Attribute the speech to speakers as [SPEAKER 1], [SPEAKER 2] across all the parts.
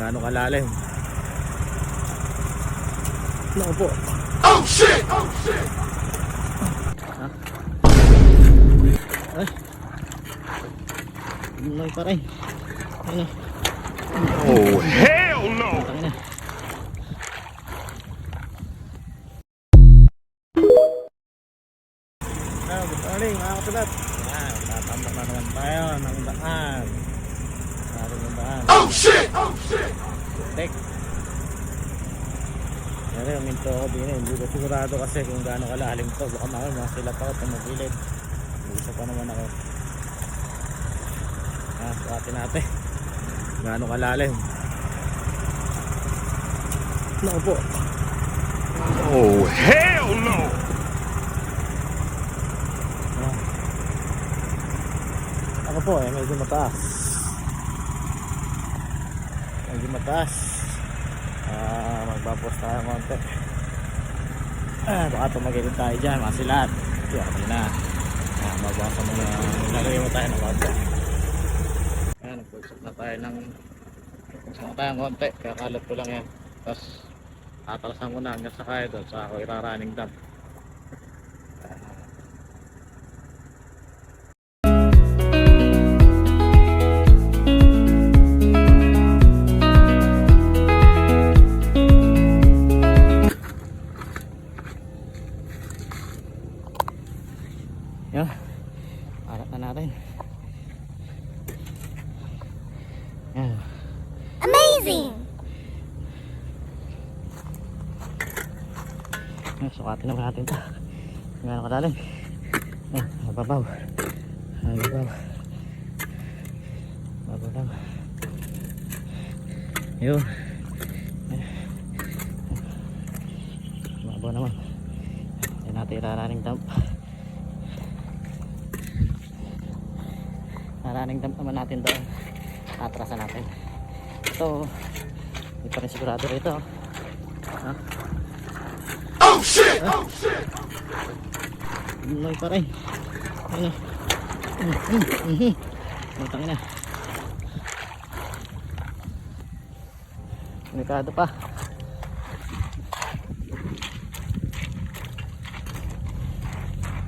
[SPEAKER 1] gaano kalalim. Naku po.
[SPEAKER 2] Oh shit! Oh shit!
[SPEAKER 1] Ha? Ay. Buloy pa rin. Ayun.
[SPEAKER 2] Oh hell no!
[SPEAKER 1] Tangina. Good morning mga kasulat. Yan, tatambak na naman tayo ng daan. Ng daan.
[SPEAKER 2] Oh shit! Oh shit!
[SPEAKER 1] Tek. Yan, uminto ako din eh. Hindi ko sigurado kasi kung gaano kalalim to. Baka naman mga silat ako at magilid. Isa pa naman ako. Sukatin natin gaano kalalim. Naku po.
[SPEAKER 2] Oh hell no!
[SPEAKER 1] Ako po eh, medyo mataas. Medyo mataas. Magbapos tayo konti. Baka tumagilid tayo dyan, mga silat. Kaya kami na. Mabasa mo na, lalagay mo tayo ng konti. Ayan, nagpulsok na tayo ng konti. Kaya kalat ko lang yan. Tapos, tatalasan ko na hanggang sa kaya doon. Saka ako iraraning dam. Yan, arat na natin. Yan.
[SPEAKER 3] Amazing!
[SPEAKER 1] Yan, sukatin naman natin ito. Gano'n kalalim. Yan, mababaw. Mababaw. Mababaw lang. Yun. Mababaw naman. Yan natin iraraning dump. Running dump naman natin doon. Atrasan natin. Ito, hindi pa rin sigurado rito. Ha?
[SPEAKER 2] Oh shit! Oh shit!
[SPEAKER 1] Buloy pa rin. Ayun. Matangin na. Delikado pa.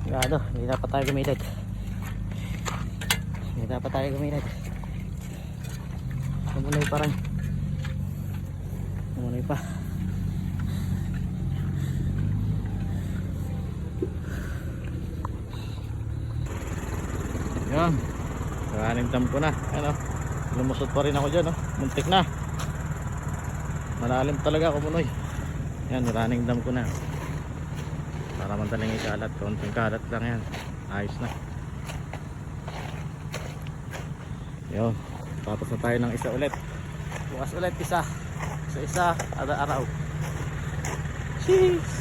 [SPEAKER 1] Delikado, hindi dapat tayo gumilid. Hindi dapat tayo gumilid. Tumuloy pa rin. Tumuloy pa. Yan. Running dam ko na. Ano? Lumusot pa rin ako dyan. Oh. Muntik na. Malalim talaga kumuloy. Yan. Running dam ko na. Para madaling ikalat. Konting kalat lang yan. Ayos na. Yun. Tapos na tayo ng isa ulit. Bukas ulit isa. Isa-isa. Araw-araw. Cheese.